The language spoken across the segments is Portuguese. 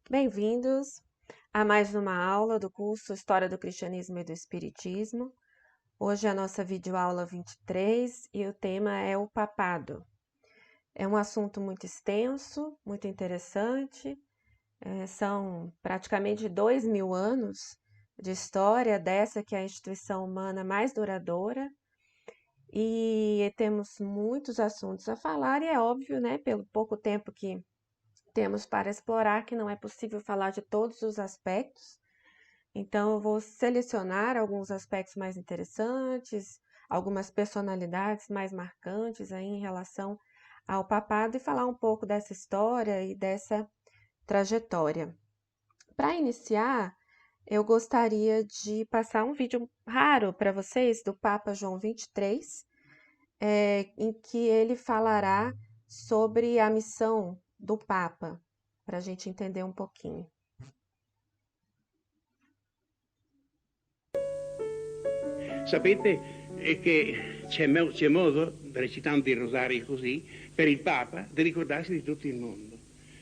Bem-vindos a mais uma aula do curso História do Cristianismo e do Espiritismo. Hoje é a nossa videoaula 23 e o tema é o papado. É um assunto muito extenso, muito interessante. São praticamente 2000 anos de história dessa que é a instituição humana mais duradoura e temos muitos assuntos a falar e é óbvio, né, pelo pouco tempo que temos para explorar, que não é possível falar de todos os aspectos. Então, eu vou selecionar alguns aspectos mais interessantes, algumas personalidades mais marcantes aí em relação ao papado e falar um pouco dessa história e dessa trajetória. Para iniciar, eu gostaria de passar um vídeo raro para vocês do Papa João 23, em que ele falará sobre a missão do Papa, para a gente entender um pouquinho. Sapete che c'è modo, recitando il rosario così, per il Papa di ricordarsi di tutto il mondo.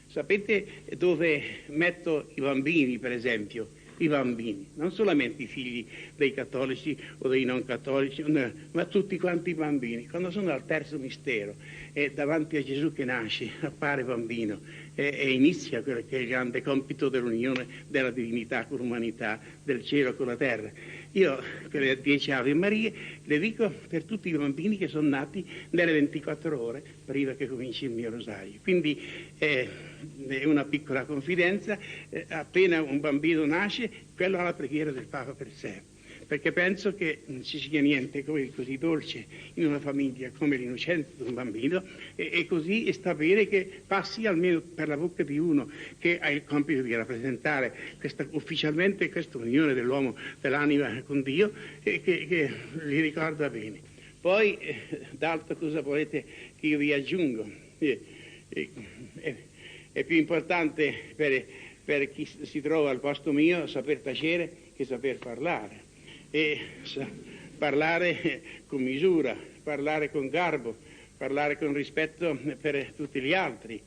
Sapete dove metto i bambini, per esempio? I bambini, non solamente i figli dei cattolici o dei non cattolici, ma tutti quanti i bambini. Quando sono al terzo mistero e davanti a Gesù che nasce, appare bambino e inizia quello che è il grande compito dell'unione della divinità con l'umanità, del cielo con la terra. Io, per le 10 Ave Marie, le dico per tutti i bambini che sono nati nelle 24 ore prima che cominci il mio rosario. Quindi è una piccola confidenza, appena un bambino nasce, quella è la preghiera del Papa per sé. Perché penso che non ci sia niente come così dolce in una famiglia come l'innocenza di un bambino e così sta bene che passi almeno per la bocca di uno che ha il compito di rappresentare ufficialmente questa unione dell'uomo, dell'anima con Dio e che li ricorda bene. Poi, d'altro cosa volete che io vi aggiungo? È più importante per chi si trova al posto mio saper tacere che saper parlare. E parlare con misura, parlare con garbo, parlare con rispetto per tutti gli altri.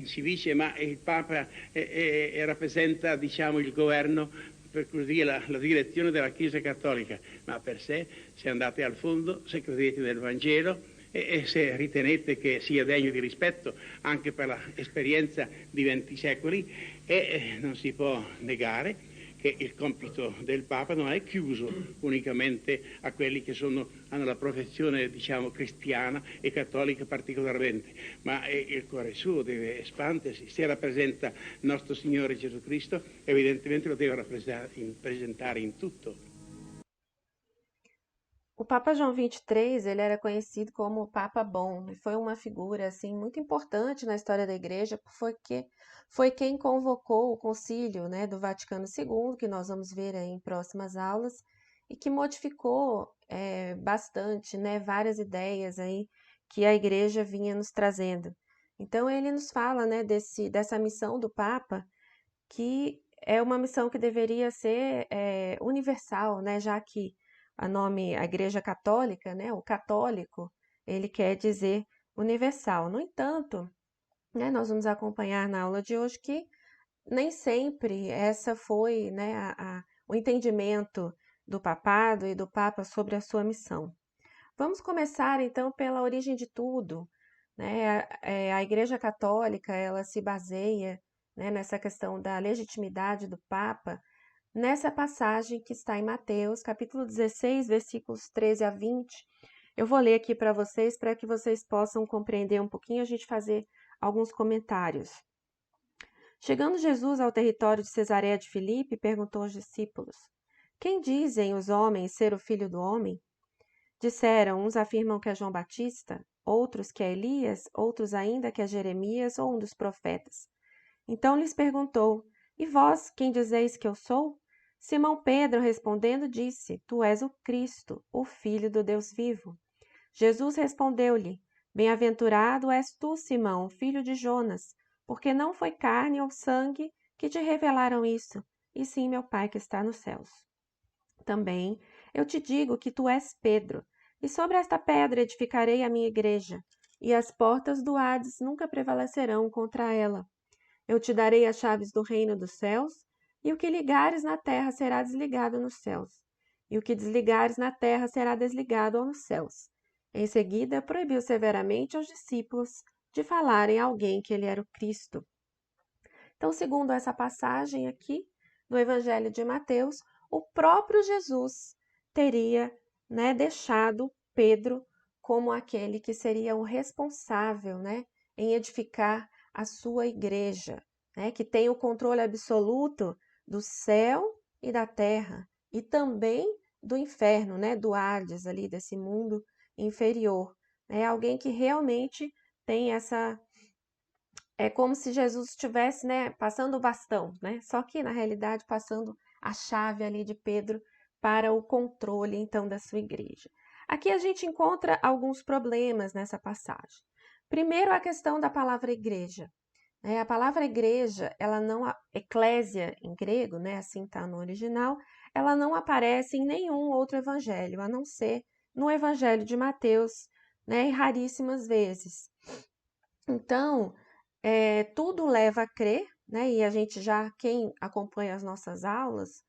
Si dice ma il Papa rappresenta, diciamo, il governo, per così dire, la direzione della Chiesa Cattolica, ma per sé, se andate al fondo, se credete nel Vangelo e se ritenete che sia degno di rispetto anche per l'esperienza di 20 secoli, non si può negare che il compito del Papa non è chiuso unicamente a quelli che hanno la professione, diciamo, cristiana e cattolica particolarmente, ma il cuore suo deve espandersi. Se rappresenta il nostro Signore Gesù Cristo, evidentemente lo deve rappresentare in tutto. O Papa João 23, ele era conhecido como o Papa Bom e foi uma figura assim muito importante na história da Igreja, porque foi quem convocou o Concílio, né, do Vaticano II, que nós vamos ver aí em próximas aulas, e que modificou bastante, né, várias ideias aí que a Igreja vinha nos trazendo. Então ele nos fala, né, dessa missão do Papa, que é uma missão que deveria ser universal, né, já que a Igreja Católica, né, o católico, ele quer dizer universal. No entanto, né, nós vamos acompanhar na aula de hoje que nem sempre essa foi, né, o entendimento do papado e do Papa sobre a sua missão. Vamos começar então pela origem de tudo, né? A Igreja Católica, ela se baseia, né, nessa questão da legitimidade do Papa, nessa passagem que está em Mateus, capítulo 16, versículos 13 a 20. Eu vou ler aqui para que vocês possam compreender um pouquinho, a gente fazer alguns comentários. Chegando Jesus ao território de Cesareia de Filipe, perguntou aos discípulos: Quem dizem os homens ser o Filho do Homem? Disseram, uns afirmam que é João Batista, outros que é Elias, outros ainda que é Jeremias ou um dos profetas. Então lhes perguntou: E vós, quem dizeis que eu sou? Simão Pedro, respondendo, disse: Tu és o Cristo, o Filho do Deus vivo. Jesus respondeu-lhe: Bem-aventurado és tu, Simão, filho de Jonas, porque não foi carne ou sangue que te revelaram isso, e sim meu Pai que está nos céus. Também eu te digo que tu és Pedro, e sobre esta pedra edificarei a minha igreja, e as portas do Hades nunca prevalecerão contra ela. Eu te darei as chaves do reino dos céus, e o que ligares na terra será desligado nos céus, e o que desligares na terra será desligado nos céus. Em seguida, proibiu severamente aos discípulos de falarem a alguém que ele era o Cristo. Então, segundo essa passagem aqui do Evangelho de Mateus, o próprio Jesus teria, né, deixado Pedro como aquele que seria o responsável, né, em edificar a sua igreja, né, que tem o controle absoluto do céu e da terra e também do inferno, né, do Hades ali, desse mundo inferior. É alguém que realmente tem essa. É como se Jesus estivesse, né, passando o bastão, né? Só que na realidade passando a chave ali de Pedro para o controle então da sua igreja. Aqui a gente encontra alguns problemas nessa passagem. Primeiro, a questão da palavra igreja. A palavra igreja, ela não, eclésia em grego, né, assim está no original, ela não aparece em nenhum outro evangelho, a não ser no evangelho de Mateus, né, e raríssimas vezes. Então, tudo leva a crer, né? E a gente já, quem acompanha as nossas aulas,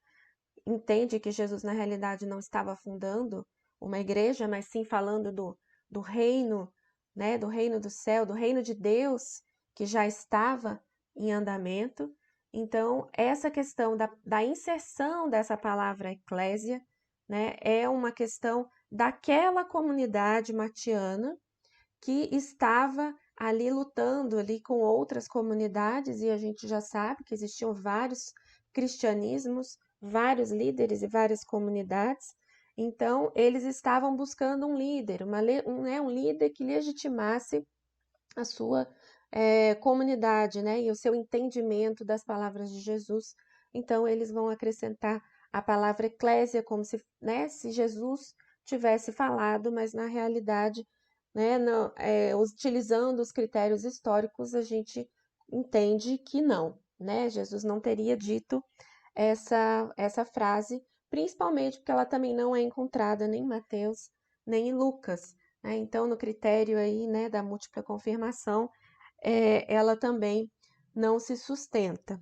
entende que Jesus, na realidade, não estava fundando uma igreja, mas sim falando do reino, né? Do reino do céu, do reino de Deus, que já estava em andamento. Então, essa questão da inserção dessa palavra eclésia, né? É uma questão daquela comunidade matiana que estava ali lutando ali com outras comunidades, e a gente já sabe que existiam vários cristianismos, vários líderes e várias comunidades. Então, eles estavam buscando um líder, um líder que legitimasse a sua comunidade, né, e o seu entendimento das palavras de Jesus. Então, eles vão acrescentar a palavra eclésia, como se, né, se Jesus tivesse falado, mas na realidade, né, não, utilizando os critérios históricos, a gente entende que não, né? Jesus não teria dito essa frase, principalmente porque ela também não é encontrada nem em Mateus, nem em Lucas, né? Então, no critério aí, né, da múltipla confirmação, ela também não se sustenta.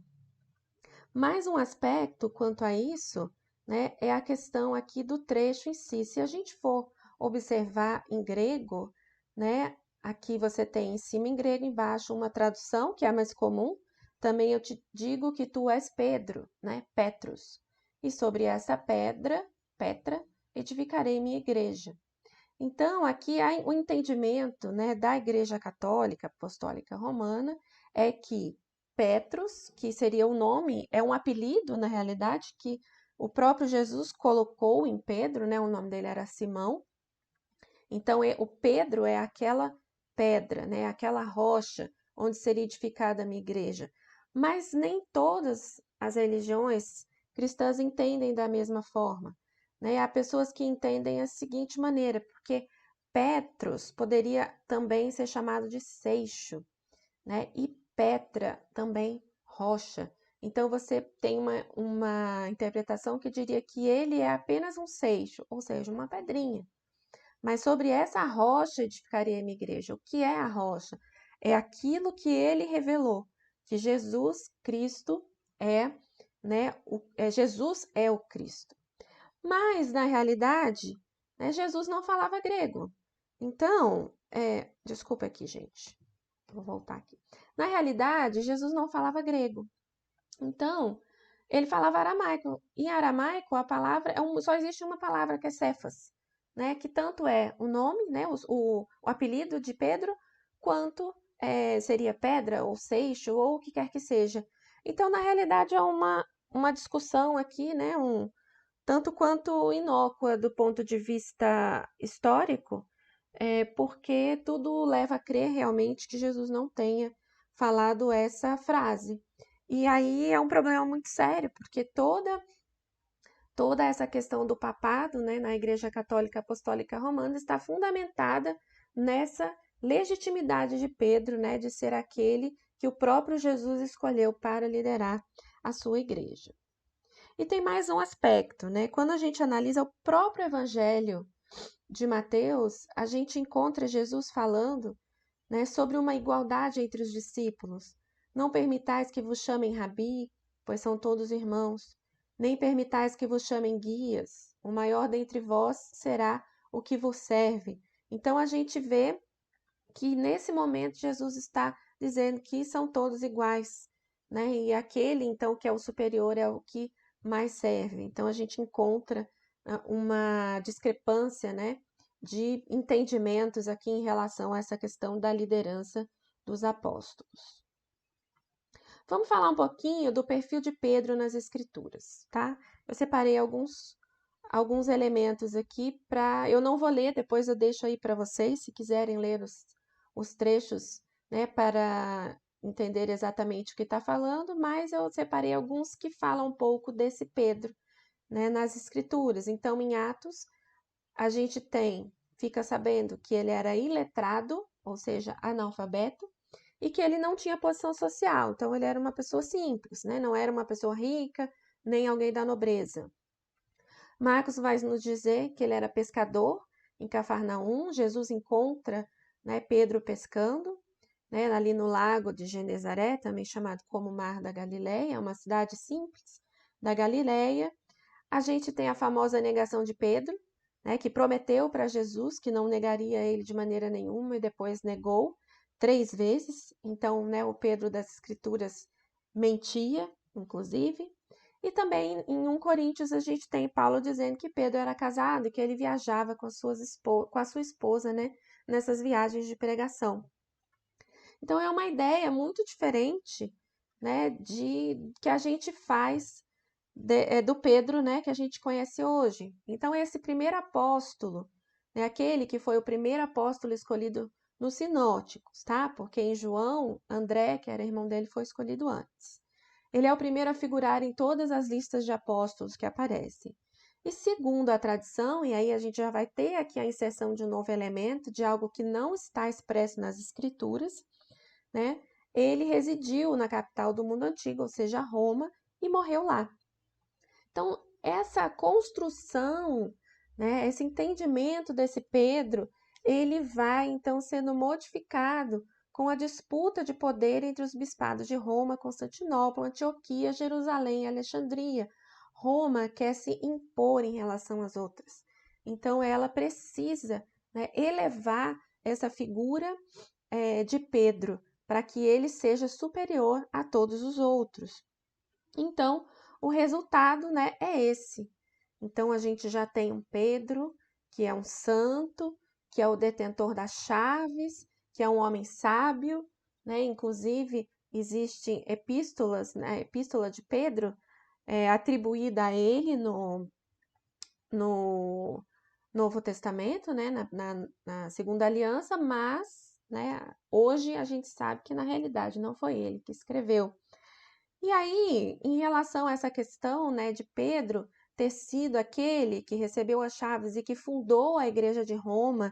Mais um aspecto quanto a isso, né, é a questão aqui do trecho em si. Se a gente for observar em grego, né, aqui você tem em cima em grego, embaixo uma tradução, que é a mais comum. Também eu te digo que tu és Pedro, né, Petrus. E sobre essa pedra, Petra, edificarei minha igreja. Então, aqui há o entendimento, né, da Igreja Católica Apostólica Romana é que Petrus, que seria o nome, é um apelido, na realidade, que o próprio Jesus colocou em Pedro, né, o nome dele era Simão. Então, o Pedro é aquela pedra, né, aquela rocha onde seria edificada a minha igreja. Mas nem todas as religiões cristãs entendem da mesma forma, né? Há pessoas que entendem da seguinte maneira, porque Petros poderia também ser chamado de seixo, né? E Petra também rocha. Então você tem uma interpretação que diria que ele é apenas um seixo, ou seja, uma pedrinha. Mas sobre essa rocha edificaria a minha igreja. O que é a rocha? É aquilo que ele revelou, que Jesus Cristo é, né? Jesus é o Cristo. Mas, na realidade, né, Jesus não falava grego. Então, desculpa aqui, gente. Vou voltar aqui. Na realidade, Jesus não falava grego. Então, ele falava aramaico. Em aramaico, a palavra só existe uma palavra que é Cefas, né? Que tanto é o nome, né? O apelido de Pedro, quanto seria pedra ou seixo ou o que quer que seja. Então, na realidade, é uma discussão aqui, né? Tanto quanto inócua do ponto de vista histórico, porque tudo leva a crer realmente que Jesus não tenha falado essa frase. E aí é um problema muito sério, porque toda essa questão do papado, né, na Igreja Católica Apostólica Romana está fundamentada nessa legitimidade de Pedro, né, de ser aquele que o próprio Jesus escolheu para liderar a sua igreja. E tem mais um aspecto, né? Quando a gente analisa o próprio Evangelho de Mateus, a gente encontra Jesus falando, né, sobre uma igualdade entre os discípulos, Não permitais que vos chamem rabi, pois são todos irmãos. Nem permitais que vos chamem guias. O maior dentre vós será o que vos serve. Então, a gente vê que nesse momento Jesus está dizendo que são todos iguais, né? E aquele, então, que é o superior é o que mais serve. Então, a gente encontra uma discrepância, né, de entendimentos aqui em relação a essa questão da liderança dos apóstolos. Vamos falar um pouquinho do perfil de Pedro nas Escrituras, tá? Eu separei alguns elementos aqui para... Eu não vou ler, depois eu deixo aí para vocês, se quiserem ler os trechos, né, para entender exatamente o que está falando, mas eu separei alguns que falam um pouco desse Pedro, né, nas Escrituras. Então, em Atos, a gente fica sabendo que ele era iletrado, ou seja, analfabeto, e que ele não tinha posição social, então ele era uma pessoa simples, né? Não era uma pessoa rica, nem alguém da nobreza. Marcos vai nos dizer que ele era pescador em Cafarnaum. Jesus encontra, né, Pedro pescando, né, ali no lago de Genezaré, também chamado como Mar da Galileia, uma cidade simples da Galileia. A gente tem a famosa negação de Pedro, né, que prometeu para Jesus que não negaria ele de maneira nenhuma e depois negou 3 vezes. Então, né, o Pedro das Escrituras mentia, inclusive. E também em 1 Coríntios a gente tem Paulo dizendo que Pedro era casado e que ele viajava com a sua esposa, né, nessas viagens de pregação. Então é uma ideia muito diferente, né, de que a gente faz do Pedro, né, que a gente conhece hoje. Então esse primeiro apóstolo, né, aquele que foi o primeiro apóstolo escolhido nos sinóticos, tá? Porque em João, André, que era irmão dele, foi escolhido antes. Ele é o primeiro a figurar em todas as listas de apóstolos que aparecem. E segundo a tradição, e aí a gente já vai ter aqui a inserção de um novo elemento, de algo que não está expresso nas escrituras, né? Ele residiu na capital do mundo antigo, ou seja, Roma, e morreu lá. Então, essa construção, né, esse entendimento desse Pedro, ele vai então sendo modificado com a disputa de poder entre os bispados de Roma, Constantinopla, Antioquia, Jerusalém e Alexandria. Roma quer se impor em relação às outras. Então, ela precisa, né, elevar essa figura de Pedro para que ele seja superior a todos os outros. Então, o resultado, né, é esse. Então, a gente já tem um Pedro, que é um santo, que é o detentor das chaves, que é um homem sábio, né? Inclusive, existem epístolas, né? A epístola de Pedro atribuída a ele no Novo Testamento, né? Na Segunda Aliança, mas, né, hoje a gente sabe que, na realidade, não foi ele que escreveu. E aí, em relação a essa questão, né, de Pedro ter sido aquele que recebeu as chaves e que fundou a Igreja de Roma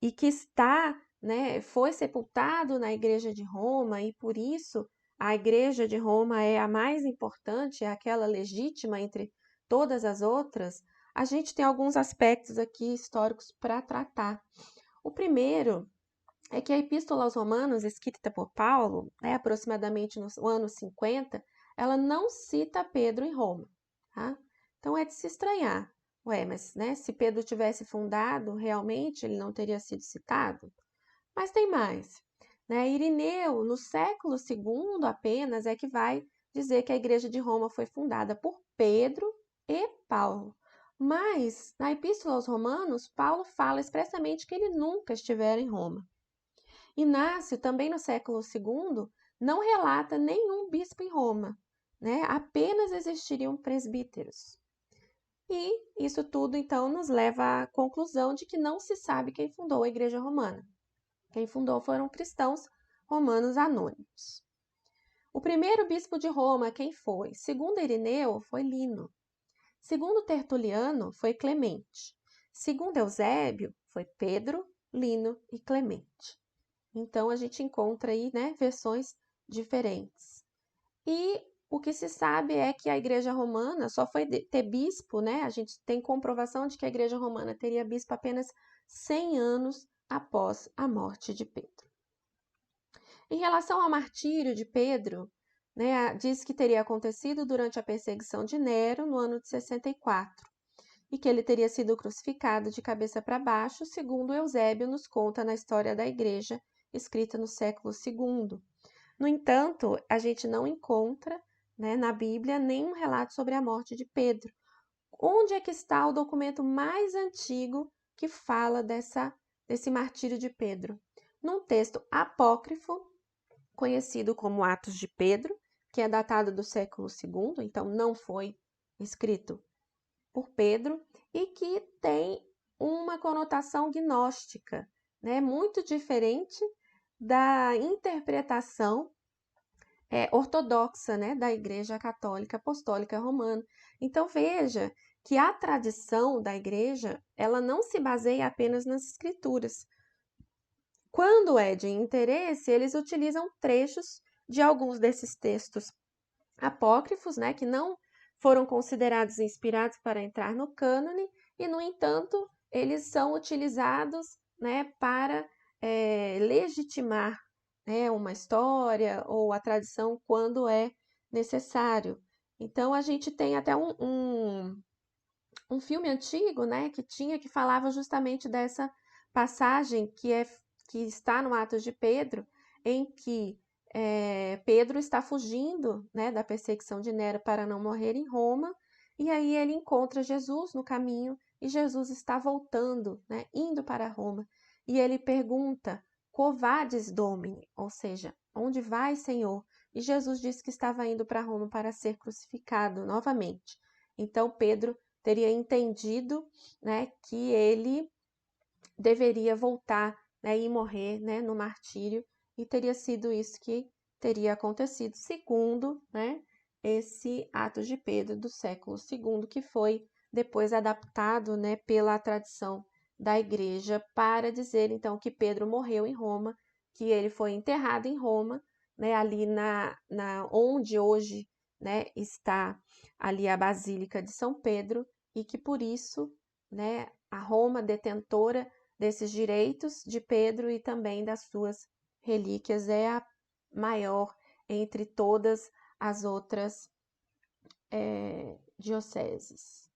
e que está, né, foi sepultado na Igreja de Roma e por isso a Igreja de Roma é a mais importante, é aquela legítima entre todas as outras, a gente tem alguns aspectos aqui históricos para tratar. O primeiro é que a Epístola aos Romanos, escrita por Paulo, né, aproximadamente no ano 50, ela não cita Pedro em Roma, tá? Então é de se estranhar. Ué, mas né, se Pedro tivesse fundado, realmente ele não teria sido citado? Mas tem mais. Né? Irineu, no século II apenas, é que vai dizer que a Igreja de Roma foi fundada por Pedro e Paulo. Mas, na Epístola aos Romanos, Paulo fala expressamente que ele nunca estivera em Roma. Inácio, também no século II, não relata nenhum bispo em Roma, né? Apenas existiriam presbíteros. E isso tudo, então, nos leva à conclusão de que não se sabe quem fundou a Igreja Romana. Quem fundou foram cristãos romanos anônimos. O primeiro bispo de Roma, quem foi? Segundo Irineu, foi Lino. Segundo Tertuliano, foi Clemente. Segundo Eusébio, foi Pedro, Lino e Clemente. Então, a gente encontra aí, né, versões diferentes. E o que se sabe é que a Igreja Romana só foi ter bispo, né? A gente tem comprovação de que a Igreja Romana teria bispo apenas 100 anos após a morte de Pedro. Em relação ao martírio de Pedro, né, diz que teria acontecido durante a perseguição de Nero no ano de 64 e que ele teria sido crucificado de cabeça para baixo, segundo Eusébio nos conta na História da Igreja, escrita no século II. No entanto, a gente não encontra, né, na Bíblia nenhum relato sobre a morte de Pedro. Onde é que está o documento mais antigo que fala desse martírio de Pedro? Num texto apócrifo, conhecido como Atos de Pedro, que é datado do século II, então não foi escrito por Pedro, e que tem uma conotação gnóstica, né, muito diferente da interpretação ortodoxa, né, da Igreja Católica Apostólica Romana. Então veja que a tradição da Igreja, ela não se baseia apenas nas Escrituras. Quando é de interesse, eles utilizam trechos de alguns desses textos apócrifos, né, que não foram considerados inspirados para entrar no cânone, e, no entanto, eles são utilizados, né, para legitimar, né, uma história ou a tradição quando é necessário. Então, a gente tem até um filme antigo, né, que falava justamente dessa passagem que está no Atos de Pedro, em que Pedro está fugindo, né, da perseguição de Nero para não morrer em Roma, e aí ele encontra Jesus no caminho e Jesus está voltando, né, indo para Roma, e ele pergunta: Quo vadis, Domine? Ou seja, onde vai, Senhor? E Jesus disse que estava indo para Roma para ser crucificado novamente. Então Pedro teria entendido, né, que ele deveria voltar, né, e morrer, né, no martírio, e teria sido isso que teria acontecido, segundo, né, esse Atos de Pedro do século II, que foi depois adaptado, né, pela tradição da Igreja para dizer, então, que Pedro morreu em Roma, que ele foi enterrado em Roma, né, ali onde hoje, né, está ali a Basílica de São Pedro, e que por isso, né, a Roma detentora desses direitos de Pedro e também das suas relíquias é a maior entre todas as outras dioceses.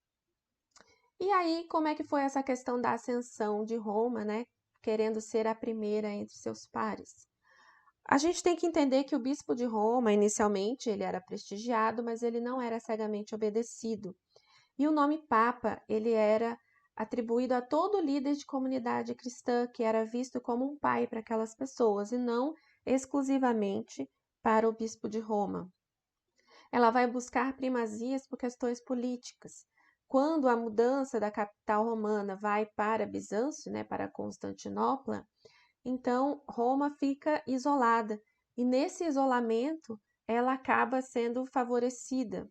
E aí, como é que foi essa questão da ascensão de Roma, né, querendo ser a primeira entre seus pares? A gente tem que entender que o bispo de Roma, inicialmente, ele era prestigiado, mas ele não era cegamente obedecido. E o nome Papa, ele era atribuído a todo líder de comunidade cristã, que era visto como um pai para aquelas pessoas, e não exclusivamente para o bispo de Roma. Ela vai buscar primazias por questões políticas. Quando a mudança da capital romana vai para Bizâncio, né, para Constantinopla, então Roma fica isolada, e nesse isolamento ela acaba sendo favorecida.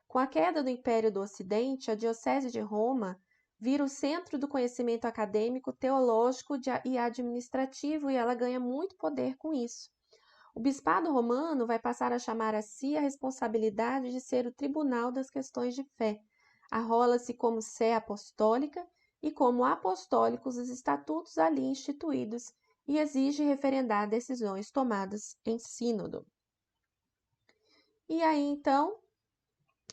Com a queda do Império do Ocidente, a Diocese de Roma vira o centro do conhecimento acadêmico, teológico e administrativo, e ela ganha muito poder com isso. O bispado romano vai passar a chamar a si a responsabilidade de ser o tribunal das questões de fé. Arrola-se como sé apostólica e como apostólicos os estatutos ali instituídos, e exige referendar decisões tomadas em sínodo. E aí, então,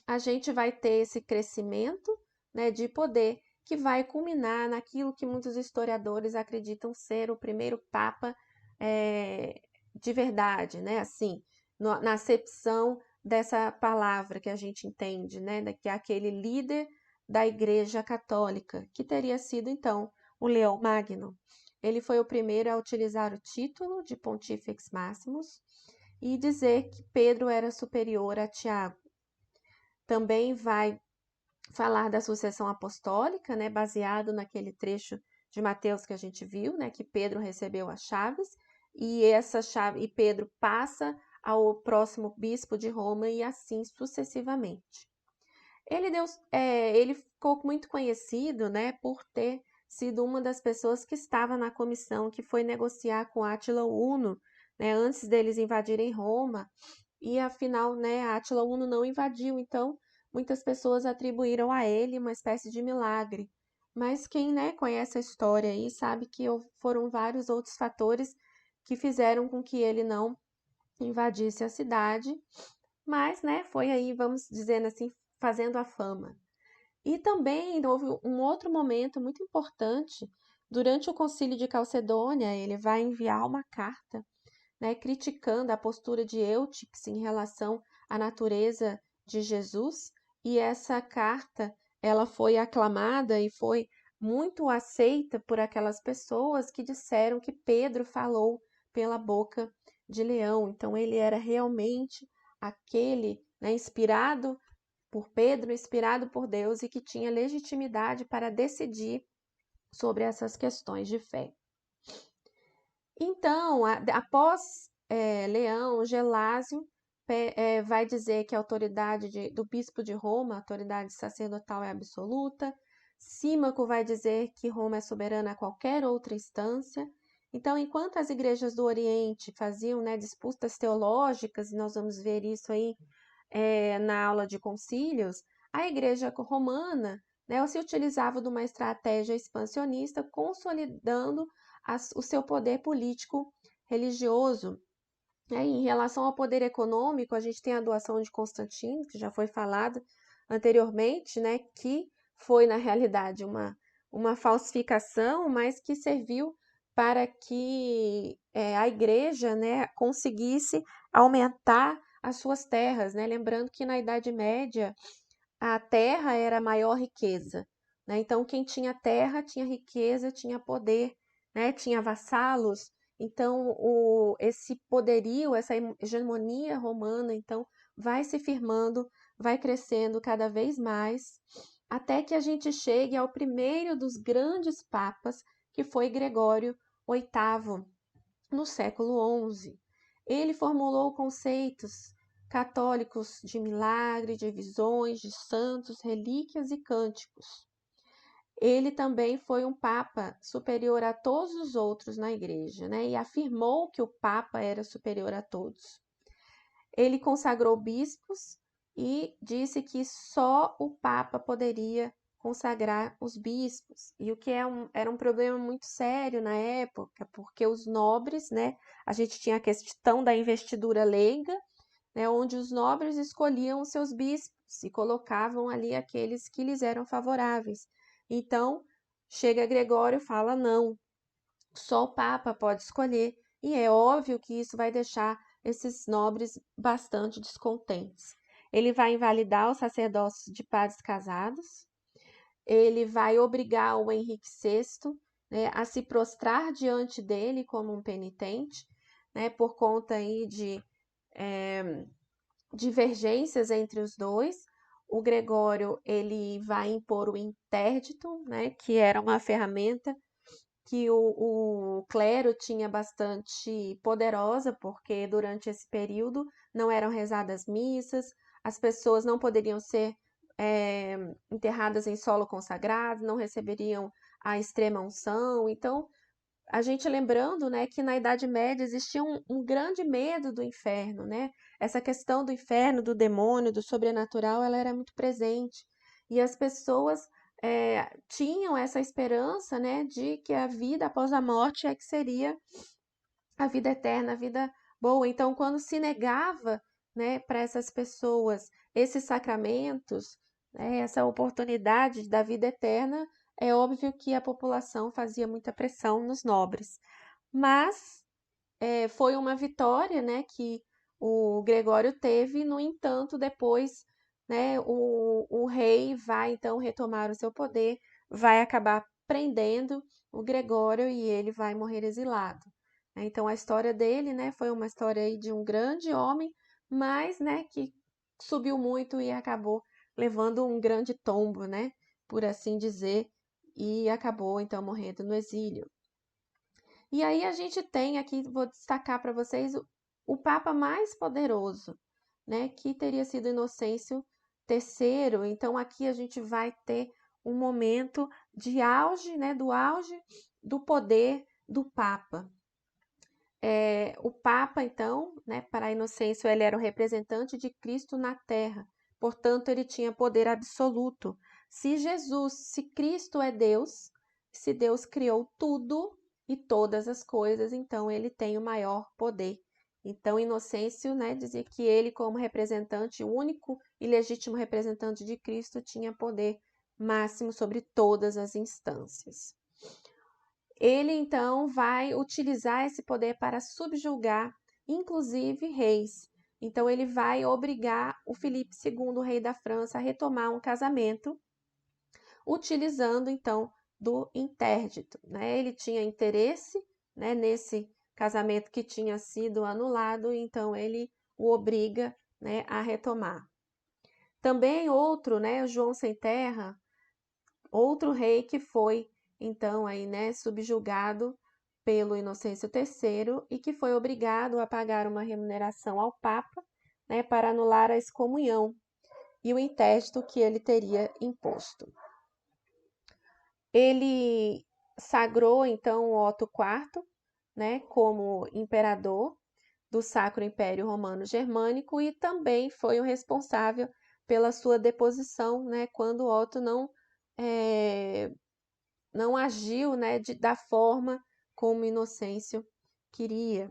a gente vai ter esse crescimento, né, de poder que vai culminar naquilo que muitos historiadores acreditam ser o primeiro Papa de verdade, né, assim, na acepção dessa palavra que a gente entende, né, que é aquele líder da Igreja Católica, que teria sido, então, o Leão Magno. Ele foi o primeiro a utilizar o título de Pontífex Maximus e dizer que Pedro era superior a Tiago. Também vai falar da sucessão apostólica, né, baseado naquele trecho de Mateus que a gente viu, né, que Pedro recebeu as chaves e Pedro passa ao próximo bispo de Roma e assim sucessivamente. Ele ficou muito conhecido, né, por ter sido uma das pessoas que estava na comissão que foi negociar com Átila Uno, né, antes deles invadirem Roma, e afinal, né, Átila Uno não invadiu, então muitas pessoas atribuíram a ele uma espécie de milagre. Mas quem, né, conhece a história aí sabe que foram vários outros fatores que fizeram com que ele não invadisse a cidade, mas, né, foi aí, vamos dizer assim, fazendo a fama. E também houve um outro momento muito importante, durante o Concílio de Calcedônia, ele vai enviar uma carta, né, criticando a postura de Eutiques em relação à natureza de Jesus, e essa carta, ela foi aclamada e foi muito aceita por aquelas pessoas que disseram que Pedro falou pela boca de leão. Então ele era realmente aquele, né, inspirado por Pedro, inspirado por Deus e que tinha legitimidade para decidir sobre essas questões de fé. Então, após Leão, Gelásio vai dizer que a autoridade do bispo de Roma, a autoridade sacerdotal é absoluta. Símaco vai dizer que Roma é soberana a qualquer outra instância. Então, enquanto as igrejas do Oriente faziam, né, disputas teológicas, e nós vamos ver isso aí na aula de concílios, a igreja romana, né, se utilizava de uma estratégia expansionista, consolidando o seu poder político religioso. Em relação ao poder econômico, a gente tem a doação de Constantino, que já foi falado anteriormente, né, que foi, na realidade, uma falsificação, mas que serviu para que a igreja, né, conseguisse aumentar as suas terras, né? Lembrando que na Idade Média a terra era a maior riqueza, né? Então quem tinha terra tinha riqueza, tinha poder, né? Tinha vassalos. Então esse poderio, essa hegemonia romana, então vai se firmando, vai crescendo cada vez mais, até que a gente chegue ao primeiro dos grandes papas, que foi Gregório VIII, no século XI. Ele formulou conceitos católicos de milagre, de visões, de santos, relíquias e cânticos. Ele também foi um papa superior a todos os outros na igreja, né? E afirmou que o papa era superior a todos. Ele consagrou bispos e disse que só o papa poderia consagrar os bispos, e o que era um problema muito sério na época, porque os nobres, né, a gente tinha a questão da investidura leiga, né, onde os nobres escolhiam os seus bispos e colocavam ali aqueles que lhes eram favoráveis. Então, chega Gregório e fala, não, só o Papa pode escolher, e é óbvio que isso vai deixar esses nobres bastante descontentes. Ele vai invalidar o sacerdócio de padres casados, ele vai obrigar o Henrique VI, né, a se prostrar diante dele como um penitente, né, por conta aí de divergências entre os dois. O Gregório ele vai impor o interdito, né, que era uma ferramenta que o clero tinha bastante poderosa, porque durante esse período não eram rezadas missas, as pessoas não poderiam ser enterradas em solo consagrado, não receberiam a extrema unção. Então, a gente lembrando, né, que na Idade Média existia um grande medo do inferno, né? Essa questão do inferno, do demônio, do sobrenatural, ela era muito presente. E as pessoas tinham essa esperança, né, de que a vida após a morte é que seria a vida eterna, a vida boa. Então, quando se negava, né, para essas pessoas esses sacramentos, né, essa oportunidade da vida eterna, é óbvio que a população fazia muita pressão nos nobres. Mas foi uma vitória, né, que o Gregório teve, no entanto, depois, né, o rei vai então retomar o seu poder, vai acabar prendendo o Gregório e ele vai morrer exilado. Então a história dele, né, foi uma história aí de um grande homem, mas, né, que subiu muito e acabou levando um grande tombo, né, por assim dizer, e acabou então morrendo no exílio. E aí a gente tem aqui, vou destacar para vocês o Papa mais poderoso, né, que teria sido Inocêncio III. Então aqui a gente vai ter um momento de auge, né, do auge do poder do Papa. O Papa, então, né, para Inocêncio, ele era o representante de Cristo na Terra, portanto, ele tinha poder absoluto. Se Cristo é Deus, se Deus criou tudo, e todas as coisas, então ele tem o maior poder. Então, Inocêncio, né, dizia que ele, como representante, o único e legítimo representante de Cristo, tinha poder máximo sobre todas as instâncias. Ele, então, vai utilizar esse poder para subjugar, inclusive, reis. Então, ele vai obrigar o Filipe II, rei da França, a retomar um casamento, utilizando, então, do interdito, né? Ele tinha interesse, né, nesse casamento que tinha sido anulado, então ele o obriga, né, a retomar. Também outro, né, João Sem Terra, outro rei que foi então aí, né, subjugado pelo Inocêncio III e que foi obrigado a pagar uma remuneração ao Papa, né, para anular a excomunhão e o interdito que ele teria imposto. Ele sagrou então Otto IV, né, como imperador do Sacro Império Romano Germânico e também foi o responsável pela sua deposição, né, quando Otto não agiu, né, da forma como Inocêncio queria.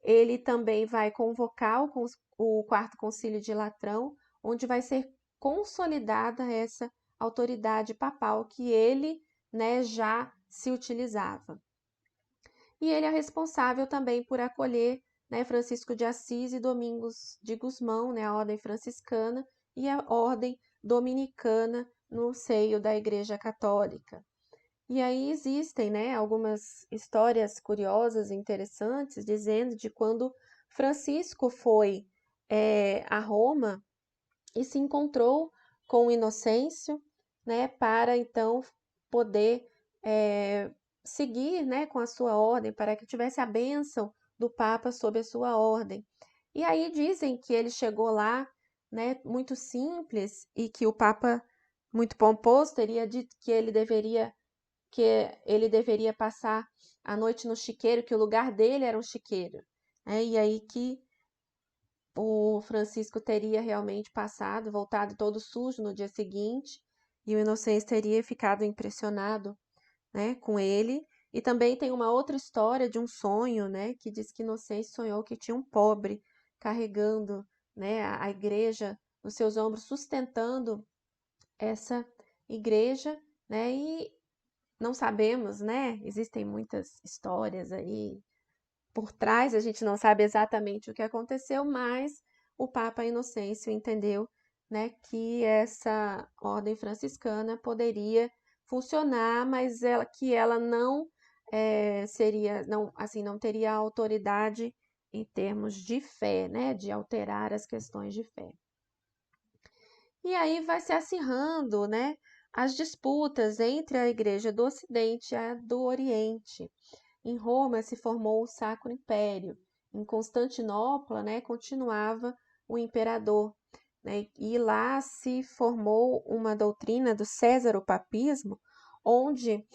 Ele também vai convocar o Quarto Concílio de Latrão, onde vai ser consolidada essa autoridade papal que ele, né, já se utilizava. E ele é responsável também por acolher, né, Francisco de Assis e Domingos de Gusmão, né, a ordem franciscana e a ordem dominicana no seio da Igreja Católica. E aí existem, né, algumas histórias curiosas e interessantes dizendo de quando Francisco foi a Roma e se encontrou com Inocêncio, né, para então poder seguir, né, com a sua ordem, para que tivesse a bênção do Papa sob a sua ordem. E aí dizem que ele chegou lá, né, muito simples e que o Papa, muito pomposo, teria dito que ele deveria passar a noite no chiqueiro, que o lugar dele era um chiqueiro. E aí que o Francisco teria realmente passado, voltado todo sujo no dia seguinte, e o Inocêncio teria ficado impressionado, né, com ele. E também tem uma outra história de um sonho, né, que diz que Inocêncio sonhou que tinha um pobre carregando, né, a igreja nos seus ombros, sustentando essa igreja, né, e não sabemos, né? Existem muitas histórias aí por trás, a gente não sabe exatamente o que aconteceu, mas o Papa Inocêncio entendeu, né, que essa ordem franciscana poderia funcionar, mas que ela não seria, não, assim, não teria autoridade em termos de fé, né, de alterar as questões de fé. E aí vai se acirrando, né, as disputas entre a Igreja do Ocidente e a do Oriente. Em Roma se formou o Sacro Império. Em Constantinopla, né, continuava o imperador. Né, e lá se formou uma doutrina do Césaropapismo, onde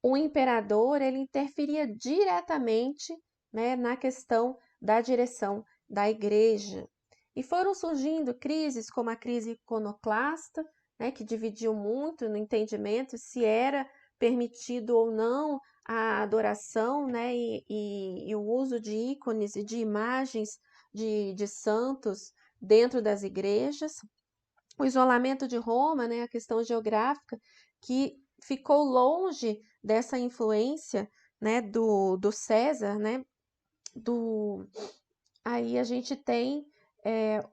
o imperador ele interferia diretamente, né, na questão da direção da igreja. E foram surgindo crises como a crise iconoclasta, né, que dividiu muito no entendimento se era permitido ou não a adoração, né, e o uso de ícones e de imagens de santos dentro das igrejas. O isolamento de Roma, né, a questão geográfica, que ficou longe dessa influência, né, do César, né, aí a gente tem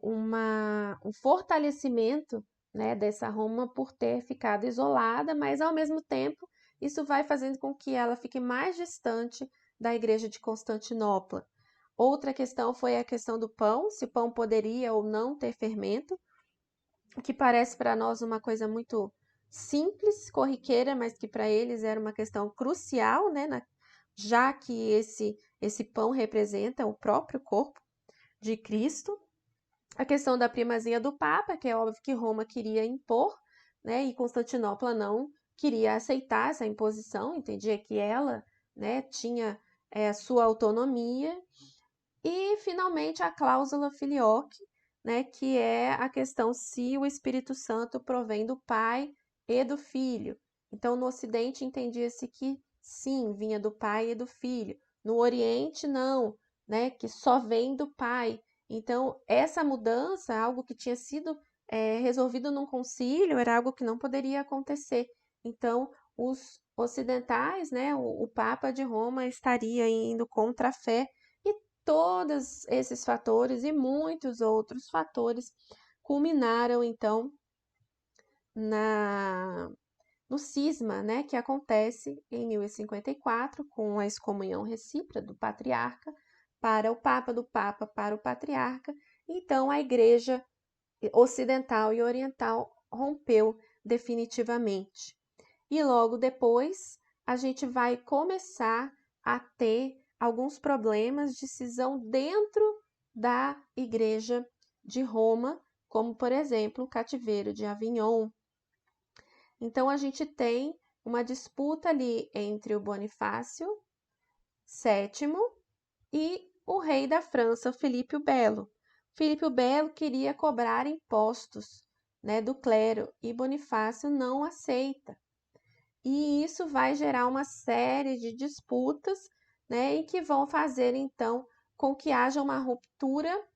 um fortalecimento, né, dessa Roma por ter ficado isolada, mas ao mesmo tempo isso vai fazendo com que ela fique mais distante da Igreja de Constantinopla. Outra questão foi a questão do pão, se o pão poderia ou não ter fermento, o que parece para nós uma coisa muito simples, corriqueira, mas que para eles era uma questão crucial, né, já que esse pão representa o próprio corpo de Cristo. A questão da primazia do Papa, que é óbvio que Roma queria impor, né, e Constantinopla não queria aceitar essa imposição, entendia que ela, né, tinha sua autonomia. E, finalmente, a cláusula filioque, né, que é a questão se o Espírito Santo provém do Pai e do Filho. Então, no Ocidente, entendia-se que sim, vinha do pai e do filho. No Oriente, não, né? Que só vem do pai. Então, essa mudança, algo que tinha sido resolvido num concílio, era algo que não poderia acontecer. Então, os ocidentais, né? O Papa de Roma estaria indo contra a fé e todos esses fatores e muitos outros fatores culminaram, então, na no cisma, né, que acontece em 1054, com a excomunhão recíproca do patriarca para o Papa, do Papa para o patriarca. Então, a Igreja ocidental e oriental rompeu definitivamente. E logo depois, a gente vai começar a ter alguns problemas de cisão dentro da Igreja de Roma, como, por exemplo, o cativeiro de Avignon. Então, a gente tem uma disputa ali entre o Bonifácio VII e o rei da França, Filipe o Belo. Filipe o Belo queria cobrar impostos, né, do clero e Bonifácio não aceita. E isso vai gerar uma série de disputas, né, e que vão fazer então com que haja uma ruptura,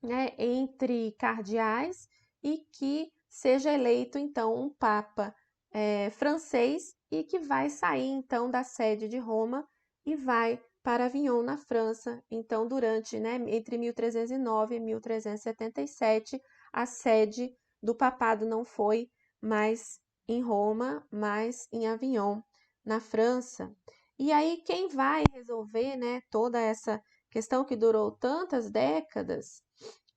né, entre cardeais e que seja eleito então um papa francês e que vai sair então da sede de Roma e vai para Avignon, na França. Então, durante, né, entre 1309 e 1377, a sede do papado não foi mais em Roma, mas em Avignon, na França. E aí, quem vai resolver, né, toda essa questão que durou tantas décadas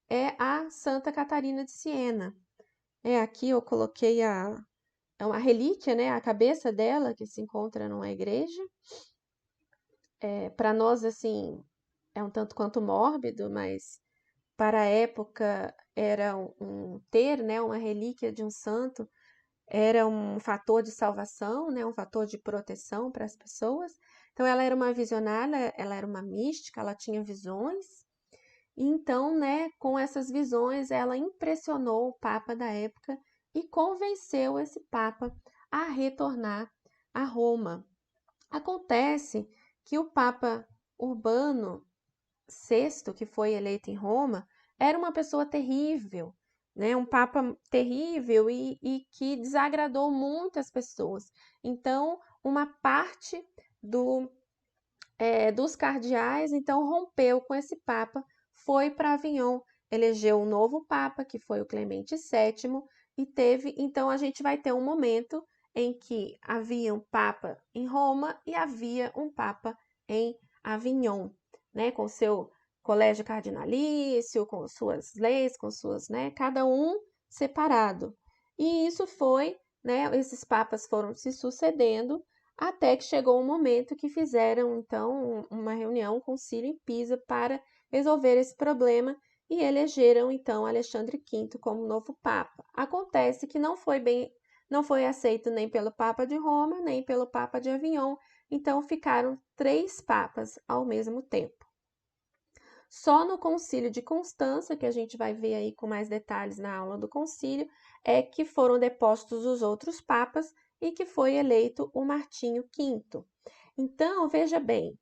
é a Santa Catarina de Siena. Aqui eu coloquei é uma relíquia, né, a cabeça dela que se encontra numa igreja. Para nós, assim, é um tanto quanto mórbido, mas para a época era ter, né, uma relíquia de um santo era um fator de salvação, né, um fator de proteção para as pessoas. Então ela era uma visionária, ela era uma mística, ela tinha visões. E então, né, com essas visões, ela impressionou o Papa da época e convenceu esse Papa a retornar a Roma. Acontece que o Papa Urbano VI, que foi eleito em Roma, era uma pessoa terrível, né? Um Papa terrível e que desagradou muitas pessoas. Então, uma parte dos cardeais, então, rompeu com esse Papa, foi para Avignon, elegeu um novo Papa, que foi o Clemente VII, e teve, então, a gente vai ter um momento em que havia um Papa em Roma e havia um Papa em Avignon, né, com seu colégio cardinalício, com suas leis, com suas, né, cada um separado. E isso foi, né, esses papas foram se sucedendo até que chegou um momento que fizeram, então, uma reunião, um concílio em Pisa para resolver esse problema e elegeram, então, Alexandre V como novo Papa. Acontece que não foi aceito nem pelo Papa de Roma, nem pelo Papa de Avignon, então ficaram 3 papas ao mesmo tempo. Só no Concílio de Constança, que a gente vai ver aí com mais detalhes na aula do concílio, é que foram depostos os outros papas e que foi eleito o Martinho V. Então, veja bem,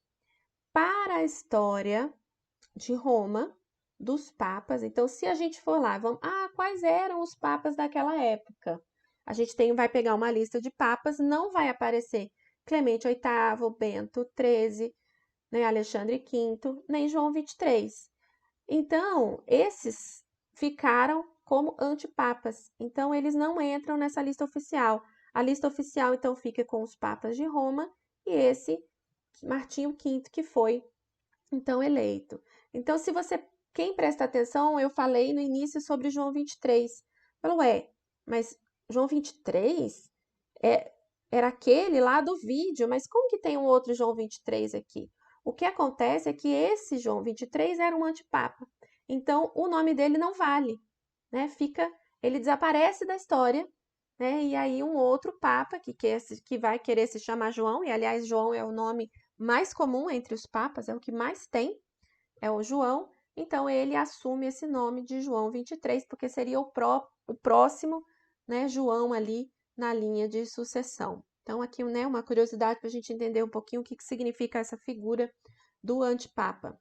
para a história de Roma, dos papas, então se a gente for lá, quais eram os papas daquela época? A gente vai pegar uma lista de papas, não vai aparecer Clemente VIII, Bento XIII, nem Alexandre V, nem João XXIII. Então, esses ficaram como antipapas. Então, eles não entram nessa lista oficial. A lista oficial, então, fica com os papas de Roma e esse Martinho V, que foi, então, eleito. Então, quem presta atenção, eu falei no início sobre João 23. Falou, mas João 23 era aquele lá do vídeo, mas como que tem um outro João 23 aqui? O que acontece é que esse João 23 era um antipapa. Então, o nome dele não vale, né? Ele desaparece da história, né? E aí um outro papa que vai querer se chamar João, e aliás, João é o nome mais comum entre os papas, é o que mais tem, é o João. Então, ele assume esse nome de João 23, porque seria o próximo, né, João ali na linha de sucessão. Então, aqui, né, uma curiosidade para a gente entender um pouquinho o que significa essa figura do antipapa.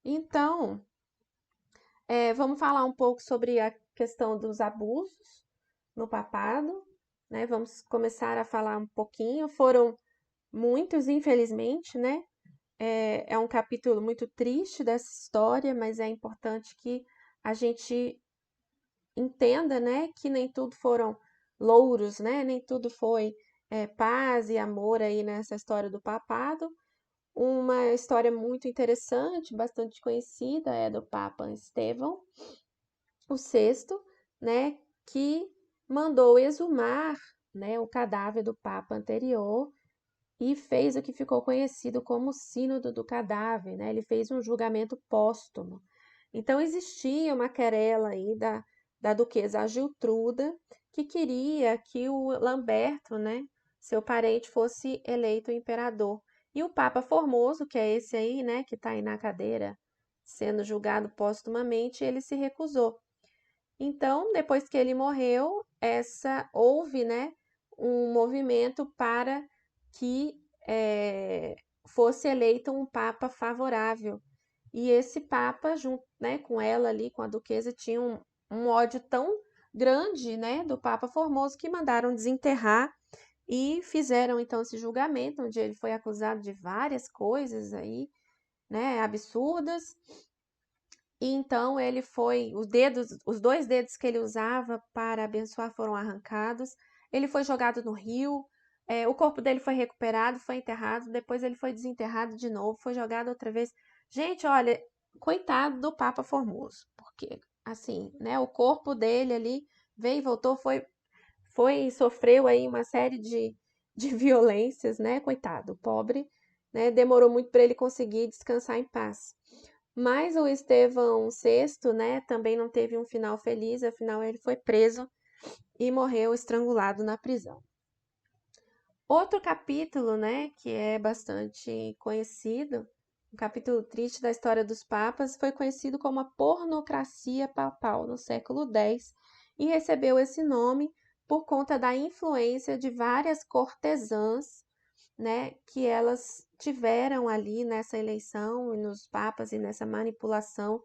Então, vamos falar um pouco sobre a questão dos abusos no papado, né? Vamos começar a falar um pouquinho. Foram muitos, infelizmente, né? É um capítulo muito triste dessa história, mas é importante que a gente entenda, né, que nem tudo foram louros, né? Nem tudo foi paz e amor aí nessa história do papado. Uma história muito interessante, bastante conhecida, é do Papa Estevão, o sexto, né, que mandou exumar, né, o cadáver do Papa anterior e fez o que ficou conhecido como Sínodo do Cadáver, né? Ele fez um julgamento póstumo. Então existia uma querela aí da duquesa Giltruda que queria que o Lamberto, né, seu parente, fosse eleito imperador. E o Papa Formoso, que é esse aí, né, que está aí na cadeira, sendo julgado póstumamente, ele se recusou. Então, depois que ele morreu, houve, né, um movimento para que fosse eleito um papa favorável. E esse papa, junto, né, com ela ali, com a duquesa, tinha um ódio tão grande, né, do Papa Formoso que mandaram desenterrar e fizeram então esse julgamento, onde ele foi acusado de várias coisas aí, né, absurdas. E então ele foi, os dois dedos que ele usava para abençoar foram arrancados. Ele foi jogado no rio. O corpo dele foi recuperado, foi enterrado. Depois ele foi desenterrado de novo, foi jogado outra vez. Gente, olha, coitado do Papa Formoso, porque assim, né? O corpo dele ali veio e voltou, sofreu aí uma série de violências, né? Coitado, pobre, né? Demorou muito para ele conseguir descansar em paz. Mas o Estevão VI, né, também não teve um final feliz, afinal ele foi preso e morreu estrangulado na prisão. Outro capítulo, né, que é bastante conhecido, um capítulo triste da história dos papas, foi conhecido como a pornocracia papal no século X e recebeu esse nome por conta da influência de várias cortesãs, né, que elas tiveram ali nessa eleição e nos papas e nessa manipulação,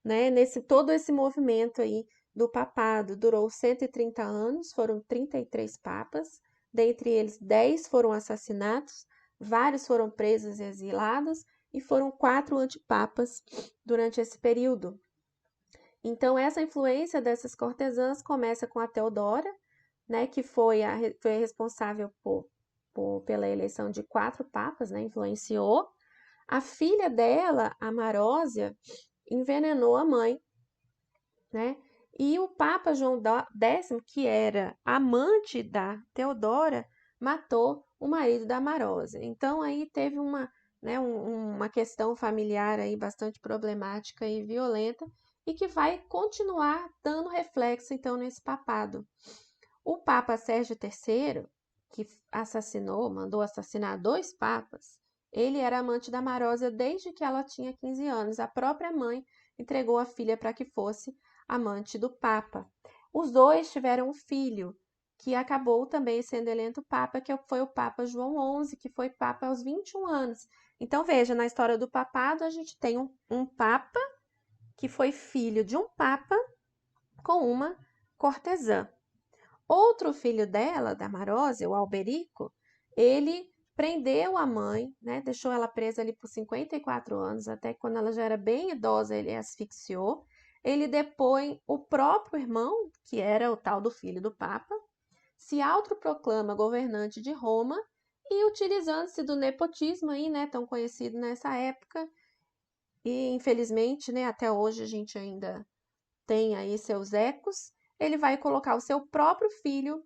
né, todo esse movimento aí do papado. Durou 130 anos, foram 33 papas, dentre eles 10 foram assassinados, vários foram presos e exilados e foram 4 antipapas durante esse período. Então essa influência dessas cortesãs começa com a Teodora, né, que foi responsável pela eleição de 4 papas, né, influenciou. A filha dela, a Marósia, envenenou a mãe, né? E o Papa João X, que era amante da Teodora, matou o marido da Marósia. Então aí teve uma questão familiar aí bastante problemática e violenta e que vai continuar dando reflexo então nesse papado. O Papa Sérgio III, que mandou assassinar 2 papas, ele era amante da Marósia desde que ela tinha 15 anos. A própria mãe entregou a filha para que fosse amante do Papa. Os dois tiveram um filho, que acabou também sendo eleito Papa, que foi o Papa João XI, que foi Papa aos 21 anos. Então, veja, na história do papado, a gente tem um Papa que foi filho de um Papa com uma cortesã. Outro filho dela, da Marósia, o Alberico, ele prendeu a mãe, né, deixou ela presa ali por 54 anos, até que quando ela já era bem idosa, ele a asfixiou. Ele depõe o próprio irmão, que era o tal do filho do Papa, se autoproclama governante de Roma e, utilizando-se do nepotismo aí, né, tão conhecido nessa época, e infelizmente, né, até hoje a gente ainda tem aí seus ecos, ele vai colocar o seu próprio filho,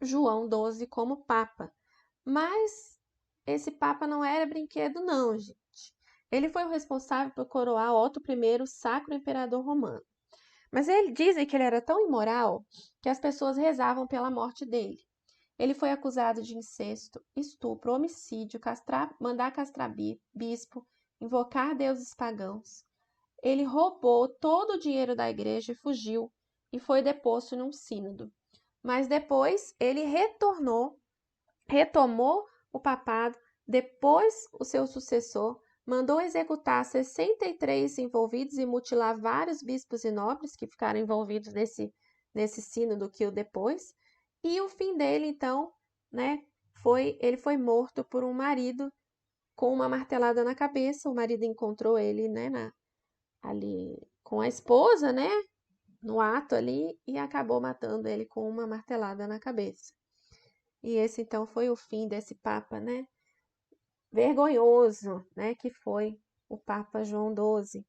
João XII, como Papa. Mas esse Papa não era brinquedo, não, gente. Ele foi o responsável por coroar Otto I, Sacro Imperador Romano. Mas ele dizem que ele era tão imoral que as pessoas rezavam pela morte dele. Ele foi acusado de incesto, estupro, homicídio, mandar castrar bispo, invocar deuses pagãos. Ele roubou todo o dinheiro da igreja e fugiu, e foi deposto num sínodo. mas depois ele retomou o papado, depois o seu sucessor mandou executar 63 envolvidos e mutilar vários bispos e nobres que ficaram envolvidos nesse sínodo que o depois, e o fim dele, então, né, ele foi morto por um marido com uma martelada na cabeça. O marido encontrou ele, né, ali com a esposa, né, no ato ali, e acabou matando ele com uma martelada na cabeça. E esse então foi o fim desse Papa, né, vergonhoso, né, que foi o Papa João XII.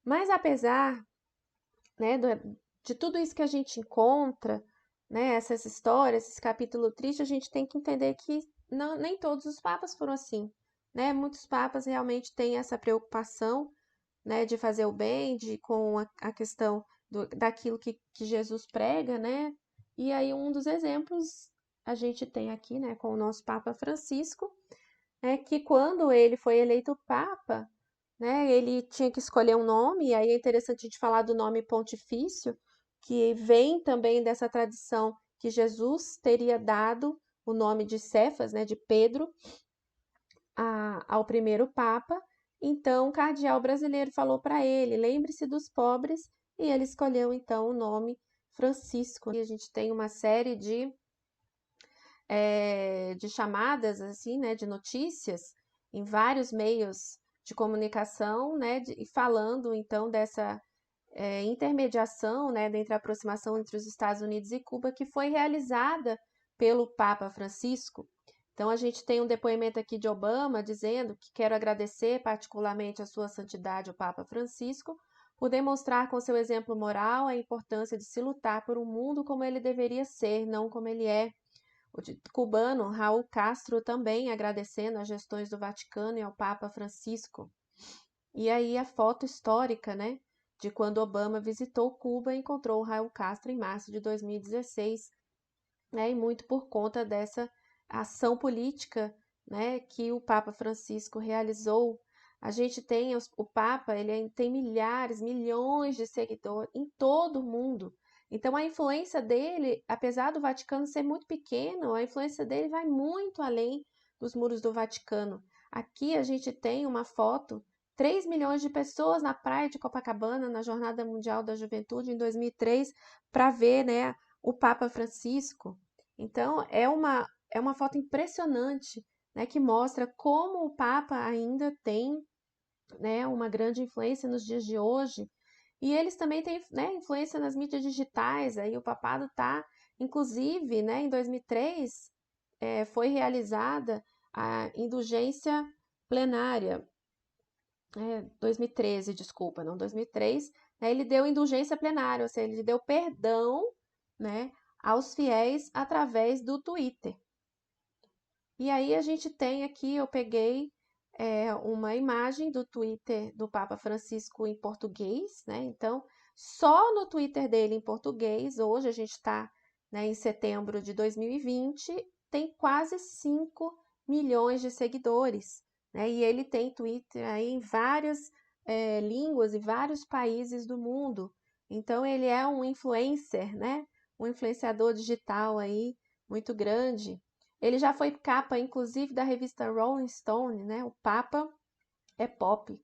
Mas apesar, né, de tudo isso que a gente encontra, né, essas histórias, esse capítulo triste, a gente tem que entender que nem todos os papas foram assim, né? Muitos papas realmente têm essa preocupação, né, de fazer o bem, com a questão daquilo que Jesus prega, né? E aí um dos exemplos a gente tem aqui, né, com o nosso Papa Francisco, que quando ele foi eleito Papa, né, ele tinha que escolher um nome, e aí é interessante a gente falar do nome pontifício, que vem também dessa tradição que Jesus teria dado o nome de Cefas, né, de Pedro, ao primeiro Papa. Então, o cardeal brasileiro falou para ele: lembre-se dos pobres, e ele escolheu então o nome Francisco. E a gente tem uma série de chamadas, assim, né, de notícias em vários meios de comunicação, né, e falando então dessa intermediação, né, entre a aproximação entre os Estados Unidos e Cuba, que foi realizada pelo Papa Francisco. Então, a gente tem um depoimento aqui de Obama dizendo que quero agradecer particularmente a sua santidade, o Papa Francisco, por demonstrar com seu exemplo moral a importância de se lutar por um mundo como ele deveria ser, não como ele é. O cubano Raul Castro também agradecendo as gestões do Vaticano e ao Papa Francisco. E aí a foto histórica, né, de quando Obama visitou Cuba e encontrou o Raul Castro em março de 2016, né, e muito por conta dessa ação política, né, que o Papa Francisco realizou. A gente tem o Papa, ele tem milhares, milhões de seguidores em todo o mundo. Então a influência dele, apesar do Vaticano ser muito pequeno, a influência dele vai muito além dos muros do Vaticano. Aqui a gente tem uma foto, 3 milhões de pessoas na praia de Copacabana, na Jornada Mundial da Juventude em 2003, para ver, né, o Papa Francisco. Então, é uma foto impressionante, né, que mostra como o Papa ainda tem, né, uma grande influência nos dias de hoje. E eles também têm, né, influência nas mídias digitais. Aí o papado está, inclusive, né, em 2003, foi realizada a indulgência plenária. 2013, desculpa, não 2003, né, ele deu indulgência plenária, ou seja, ele deu perdão, né, aos fiéis através do Twitter. E aí a gente tem aqui, eu peguei uma imagem do Twitter do Papa Francisco em português, né? Então, só no Twitter dele em português, hoje a gente está, né, em setembro de 2020, tem quase 5 milhões de seguidores, né? E ele tem Twitter aí em várias línguas e vários países do mundo. Então, ele é um influencer, né? Um influenciador digital aí muito grande. Ele já foi capa, inclusive, da revista Rolling Stone, né? O Papa é pop.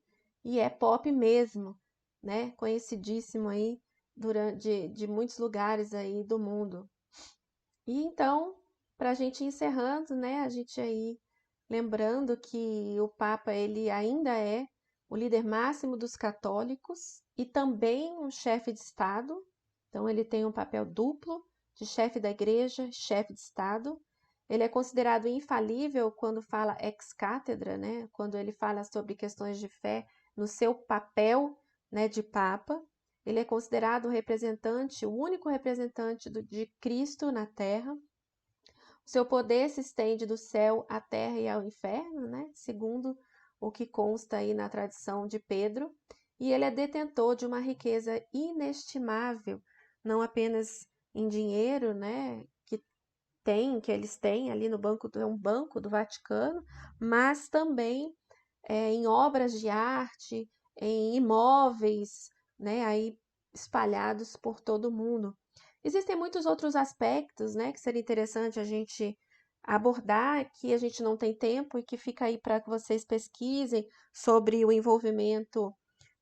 E é pop mesmo, né? Conhecidíssimo aí de muitos lugares aí do mundo. E então, para a gente encerrando, né? A gente aí lembrando que o Papa, ele ainda é o líder máximo dos católicos e também um chefe de Estado. Então, ele tem um papel duplo de chefe da igreja, chefe de Estado. Ele é considerado infalível quando fala ex cátedra, né? Quando ele fala sobre questões de fé no seu papel, né, de Papa. Ele é considerado o representante, o único representante de Cristo na Terra. O seu poder se estende do céu à terra e ao inferno, né? Segundo o que consta aí na tradição de Pedro. E ele é detentor de uma riqueza inestimável, não apenas em dinheiro, né? Que eles têm ali no banco, é um banco do Vaticano, mas também em obras de arte, em imóveis, né? Aí espalhados por todo o mundo. Existem muitos outros aspectos, né, que seria interessante a gente abordar, que a gente não tem tempo e que fica aí para que vocês pesquisem sobre o envolvimento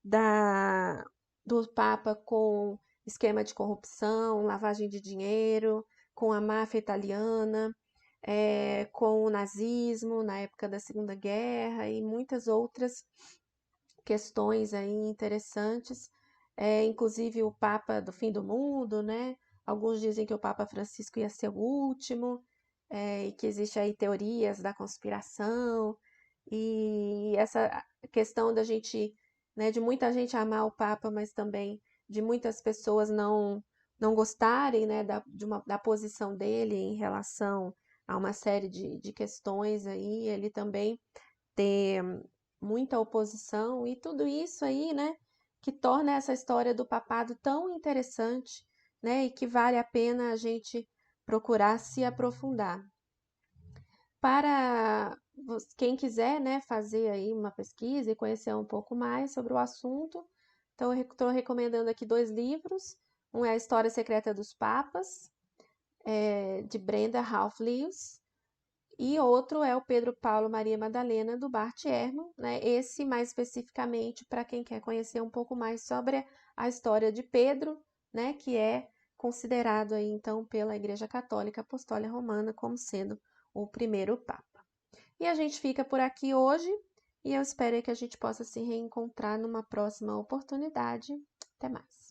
da, do Papa com esquema de corrupção, lavagem de dinheiro, com a máfia italiana, com o nazismo na época da Segunda Guerra e muitas outras questões aí interessantes, inclusive o Papa do fim do mundo, né? Alguns dizem que o Papa Francisco ia ser o último, e que existe aí teorias da conspiração, e essa questão da gente, né, de muita gente amar o Papa, mas também de muitas pessoas não gostarem, né, da posição dele em relação a uma série de questões aí, ele também ter muita oposição e tudo isso aí, né, que torna essa história do papado tão interessante, né, e que vale a pena a gente procurar se aprofundar. Para quem quiser, né, fazer aí uma pesquisa e conhecer um pouco mais sobre o assunto, então eu estou recomendando aqui 2 livros. Um é A História Secreta dos Papas, de Brenda Ralph Lewis, e outro é o Pedro Paulo Maria Madalena, do Bart Ehrman, né? Esse mais especificamente para quem quer conhecer um pouco mais sobre a história de Pedro, né? Que é considerado aí, então, pela Igreja Católica Apostólica Romana como sendo o primeiro Papa. E a gente fica por aqui hoje e eu espero que a gente possa se reencontrar numa próxima oportunidade. Até mais!